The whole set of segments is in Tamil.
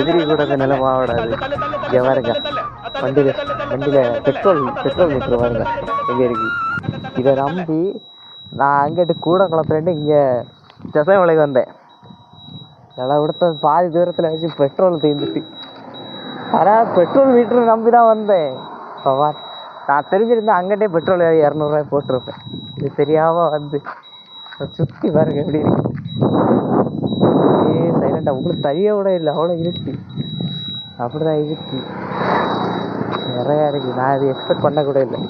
எதிரி கூட இந்த நிலைமை ஆடாது. இங்கே பாருங்க, வண்டியில் பெட்ரோல் மீட்ரு பாருங்க எங்கே இருக்கு. இதை நம்பி நான் அங்கிட்டு கூட குளத்துலேருந்து இங்கே திசைமலைக்கு வந்தேன். நல்லா விடுத்த பாதி தூரத்தில் வச்சு பெட்ரோல் தீர்ந்துட்டு, ஆனால் பெட்ரோல் மீட்ரு நம்பி தான் வந்தேன். இப்போ நான் தெரிஞ்சிருந்தேன் அங்கிட்டே பெட்ரோல் 200 போட்டிருப்பேன். இது தெரியாமல் வந்து சுற்றி பாருங்க எப்படி இருக்கு. சைலண்டாக உங்களுக்கு தெரிய விட இல்லை, அவ்வளோ இருக்கு. அப்படிதான் இருக்கு, நிறையா இருக்குது. நான் இது எக்ஸ்பெக்ட் பண்ணக்கூட இல்லை.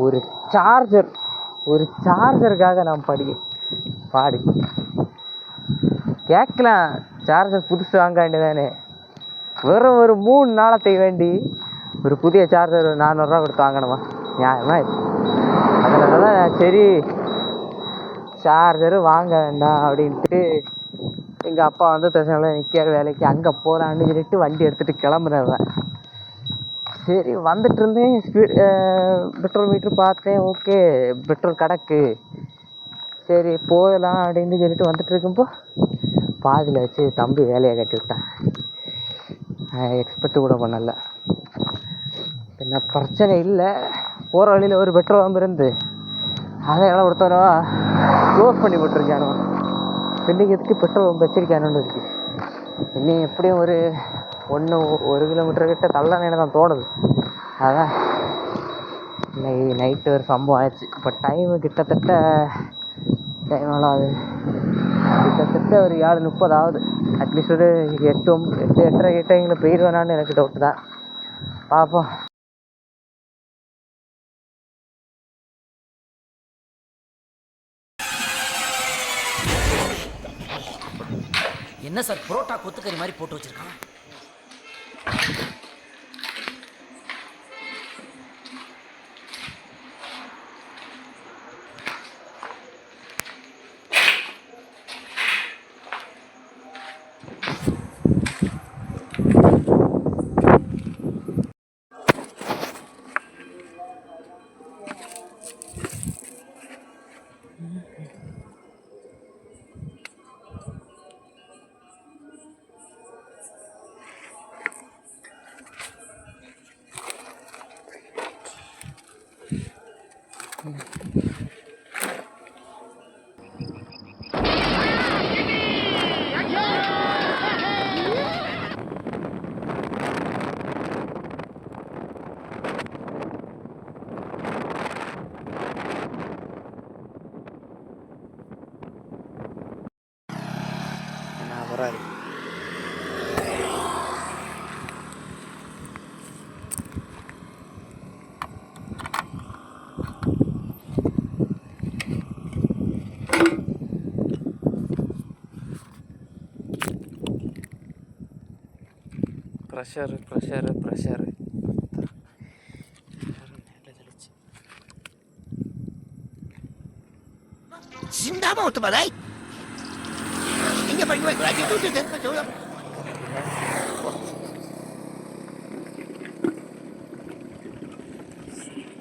ஒரு சார்ஜருக்காக நான் பாடி கேட்கலாம். சார்ஜர் புதுசு வாங்க வேண்டியதானே, வெறும் ஒரு 3 நாளத்தை வேண்டி ஒரு புதிய சார்ஜர் 400 கொடுத்து வாங்கணுமா? நியாயமா இது? அதனால சரி சார்ஜரு வாங்க வேண்டாம் அப்படின்ட்டு எங்கள் அப்பா வந்து திசையில நிற்கிற வேலைக்கு அங்கே போகலான்னு சொல்லிட்டு வண்டி எடுத்துகிட்டு கிளம்புனதான். சரி வந்துட்டு இருந்தேன், பெட்ரோல் மீட்ரு பார்த்தேன். ஓகே பெட்ரோல் கிடக்கு, சரி போகலாம் அப்படின்னு சொல்லிட்டு வந்துட்டு இருக்கும்போ பாதியில் வச்சு தம்பி வேலையை கட்டி விட்டான். எக்ஸ்பெக்ட் கூட பண்ணல. என்ன பிரச்சனை இல்லை, போகிற வழியில் ஒரு பெட்ரோல் பம்ப் இருந்து அதை எல்லாம் கொடுத்தவனவா க்ளோஸ் பண்ணி போட்டிருக்கானுவா. பின்னிக்கு எதுக்கு பெட்ரோல் பம்ப் வச்சிருக்கானு இருக்குது. இன்னும் எப்படியும் ஒரு 1 கிலோமீட்டர் கிட்ட தள்ளனேன்னு தான் தோணுது. அதான் இன்னைக்கு நைட்டு ஒரு சம்பவம் ஆயிடுச்சு. இப்போ டைமு கிட்டத்தட்ட ஒரு 7:30 ஆகுது. அட்லீஸ்ட் ஒரு 8:30 போயிடுவேனான்னு எனக்கு டவுட்டு தான். பார்ப்போம். என்ன சார் புரோட்டா கொத்துக்கறி மாதிரி போட்டு வச்சிருக்கான்? வராது. ப்ரெஷரு சிந்தாம ஒத்து பதாய் இங்க பண்ணி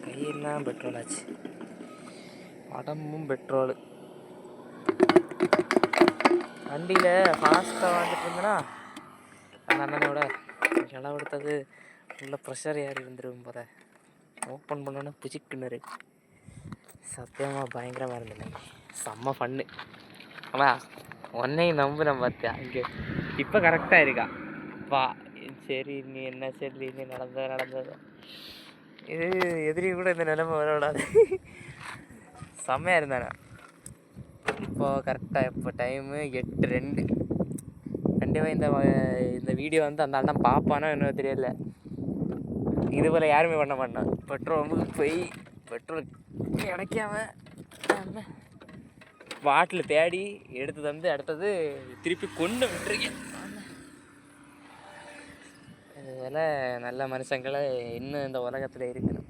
கையெல்லாம் பெட்ரோல் ஆச்சு, உடம்பும் பெட்ரோலு. வண்டியில் ஃபாஸ்ட்டாக வந்துட்டு இருந்தேன்னா அந்த அண்ணனோட இடம் எடுத்தது உள்ள ப்ரெஷர் ஏறி இருந்துருக்கும் போத. ஓப்பன் பண்ணோன்னே புஜிக்குன்னு சத்தியமாக பயங்கரமாக இருந்தேன். செம்ம ஃபன்னு. ஆனால் உன்னையும் நம்புகிறேன் பார்த்தியா இங்கே இப்போ கரெக்டாக இருக்கா வா. சரி நீ என்ன சரி நீ நடந்தது இது எதிரி கூட இந்த நிலைமை வரக்கூடாது. செம்மையாக இருந்தானே. இப்போது கரெக்டாக இப்போ டைமு 8:02. கண்டிப்பாக இந்த வீடியோ வந்து அந்த அண்ணன் பார்ப்பானோ என்னவோ தெரியல. இது போல் யாருமே பண்ண மாட்டான். பெட்ரோல் போய் பெட்ரோல் கிடைக்காம பாட்டில் தேடி எடுத்து தந்து அடுத்தது திருப்பி கொண்டு விட்டுருக்கேன். அதில் நல்ல மனுஷங்களை இன்னும் இந்த உலகத்தில் இருக்கணும்.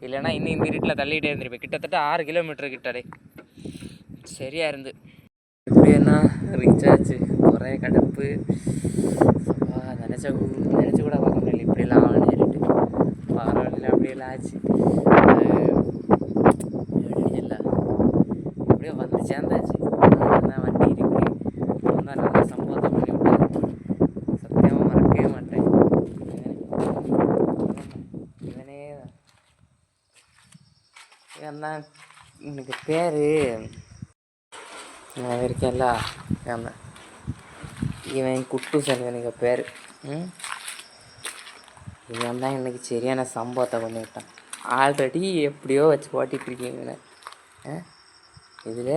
இல்லைன்னா இன்னும் இந்த வீட்டில் தள்ளிகிட்டே இருந்திருப்பேன். கிட்டத்தட்ட 6 கிலோமீட்டர் கிட்டடே சரியாக இருந்து. இப்படி என்ன ரீச் ஆச்சு. ஒரே கடுப்பு. நினச்சி கூட பார்க்க முடியல இப்படிலாம் ஆகணும்னு சொல்லிட்டு. பரவாயில்ல அப்படியெல்லாம் ஆச்சு. இல்லை எப்படியோ வந்து சேர்ந்தாச்சு. வண்டி இருக்கு. நல்லா சம்பவத்தை பண்ணி விட்டேன். ஏன்னா எனக்கு பேர் நான் இருக்கேன்ல ஏன்னா இவன் குட்டு செல்வனுக்கு பேர். இவன் தான் எனக்கு சரியான சம்பவத்தை பண்ணி விட்டான். ஆல்ரெடி எப்படியோ வச்சு ஓட்டிகிட்ருக்கீங்க. இதில்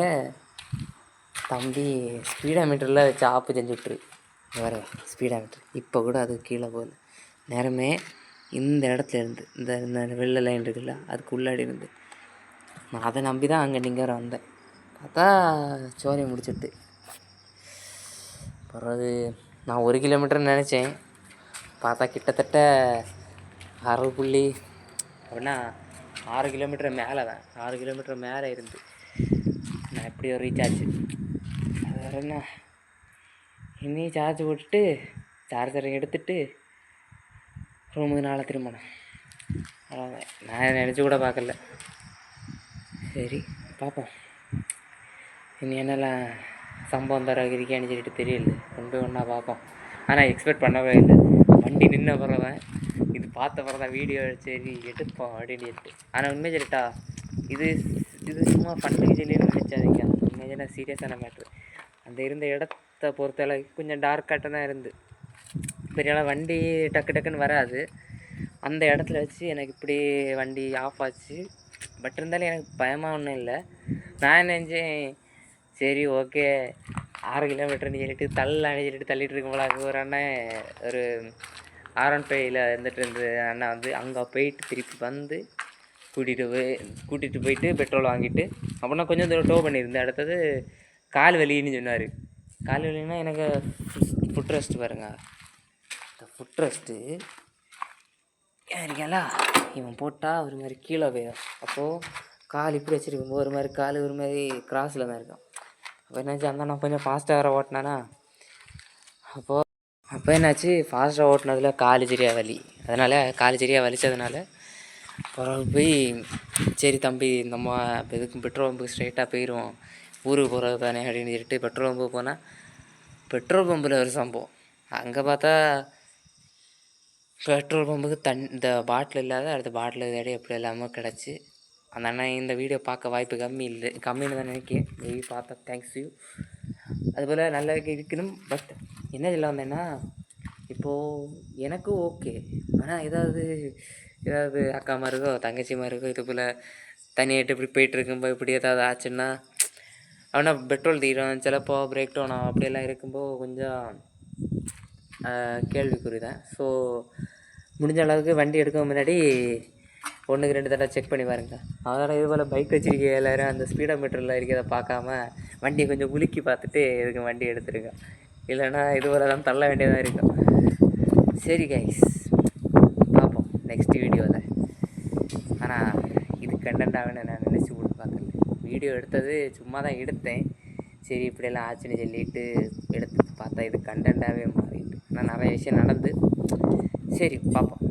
தம்பி ஸ்பீடா மீட்டரில் வச்சு ஆப்பு செஞ்சு விட்ரு. வேறு ஸ்பீடா மீட்ரு இப்போ கூட அது கீழே போகுது. நேரமே இந்த இடத்துல இருந்து இந்த வெள்ளை லைன் இருக்குல்ல அதுக்கு உள்ளாடி இருந்து நான் அதை நம்பி தான் அங்கே நீங்கள் வந்தேன். பார்த்தா சோரியை முடிச்சிட்டு பிறகு நான் 1 கிலோமீட்டர்னு நினச்சேன். பார்த்தா கிட்டத்தட்ட 6 புள்ளி அப்படின்னா 6 கிலோமீட்டர் மேலே தான் 6 கிலோமீட்டர் மேலே இருந்து நான் எப்படியோ ரீச் ஆச்சு. அது வேறு என்ன இனி சார்ஜ் போட்டுட்டு சார்ஜரை எடுத்துட்டு ரூமுக்கு நாளை திரும்பணும். அவ்வளோதான். நான் நினச்சி கூட பார்க்கல. சரி பார்ப்போம் இனி என்னெல்லாம் சம்பவம் தர இருக்கான்னு சொல்லிட்டு தெரியல. கொண்டு போய் ஒன்றா பார்ப்போம். ஆனால் எக்ஸ்பெக்ட் பண்ணவே இல்லை. வண்டி நின்ன பிறதான் இது பார்த்த பிறதான் வீடியோ சரி எடுப்போம் அப்படின்னு சொல்லிட்டு. ஆனால் உண்மை சொல்லிட்டா இது சும்மா ஃபண்ணுக்கு சொல்லின்னு நினச்சாதீங்க. உண்மையான சீரியஸான மேட்ரு. அந்த இருந்த இடத்த பொறுத்தளவுக்கு கொஞ்சம் டார்க்காட்டம் தான் இருந்து பெரியாலாம் வண்டி டக்கு டக்குன்னு வராது. அந்த இடத்துல வச்சு எனக்கு இப்படி வண்டி ஆஃப் ஆச்சு. பட் இருந்தாலும் எனக்கு பயமாக ஒன்றும் இல்லை. நான் நினச்சேன் சரி ஓகே 6 கிலோமீட்டர்னு சொல்லிட்டு சொல்லிட்டு தள்ளிட்டு இருக்கும் போல. ஒரு அண்ணன் ஒரு R15ல் இருந்துட்டு இருந்த அண்ணன் வந்து அங்கே போயிட்டு திருப்பி வந்து கூட்டிகிட்டு போயிட்டு பெட்ரோல் வாங்கிட்டு அப்படின்னா கொஞ்சம் தூரம் டோ பண்ணியிருந்தேன். அடுத்தது கால் வலின்னு சொன்னார். கால் வலின்னா எனக்கு ஃபுட் ரெஸ்ட் பாருங்க. இந்த ஃபுட் ரெஸ்ட்டு இருக்கேங்களா இவன் போட்டால் ஒரு மாதிரி கீழே போயிடும். அப்போது கால் இப்படி வச்சுருக்கும்போது ஒரு மாதிரி கால் ஒரு மாதிரி கிராஸில் தான் இருக்கும். அப்போ என்னாச்சு அந்த நான் கொஞ்சம் ஃபாஸ்ட்டாக வேறு ஓட்டினானா அப்போ என்னாச்சு ஃபாஸ்ட்டாக ஓட்டினதில் கால் சரியாக வலி. அதனால் கால் சரியாக வலிச்சதுனால பிறகு போய் சரி தம்பி நம்ம இதுக்கு பெட்ரோல் பம்புக்கு ஸ்ட்ரைட்டாக போயிடுவோம் ஊருக்கு போகிறது தானே அப்படின்னு சொல்லிட்டு பெட்ரோல் பம்பு போனால் பெட்ரோல் பம்பில் ஒரு சம்பவம். அங்கே பார்த்தா பெட்ரோல் பம்புக்கு இந்த பாட்டில் இல்லாத அடுத்த பாட்டில் தேடி எப்படி இல்லாமல் கிடச்சி. அந்த அண்ணன் இந்த வீடியோ பார்க்க வாய்ப்பு கம்மின்னு தான் நினைக்கிறேன். மேபி பார்த்தா தேங்க்ஸ் யூ. அதுபோல் நல்லா இருக்கணும். பட் என்ன சொல்ல வந்தேன்னா இப்போது எனக்கு ஓகே. ஆனால் ஏதாவது அக்கா மாதிரிக்கோ தங்கச்சி மாதிரிக்கோ இது போல் தனியாகிட்டு இப்படி போயிட்டுருக்கும்போது இப்படி ஏதாவது ஆச்சுன்னா அவனா பெட்ரோல் தீரும் சிலப்போ பிரேக் டவுன் ஆகும். அப்படியெல்லாம் இருக்கும்போது கொஞ்சம் கேள்விக்குறி தான். ஸோ முடிஞ்ச அளவுக்கு வண்டி எடுக்க முன்னாடி 1க்கு 2 தடவை செக் பண்ணி பாருங்க. அதனால் இது போல் பைக் வச்சுருக்க எல்லோரும் அந்த ஸ்பீடோ மீட்டரில் இருக்கிறத பார்க்காம வண்டியை கொஞ்சம் குலுக்கி பார்த்துட்டு இதுக்கு வண்டி எடுத்துருங்க. இல்லைன்னா இது போல் தான் தள்ள வேண்டியதாக இருக்கும். சரி கைஸ் பார்ப்போம் நெக்ஸ்ட் வீடியோவில். ஆனால் இது கண்டென்ட் ஆகுன்னு நான் நினச்சி கூட பார்க்கல. வீடியோ எடுத்தது சும்மா தான் எடுத்தேன். சரி இப்படியெல்லாம் ஆச்சுன்னு சொல்லிட்டு எடுத்து பார்த்தா இது கண்டென்ட்டாகவே மாறிட்டு. ஆனால் நிறைய விஷயம் நடந்து சரி பார்ப்போம்.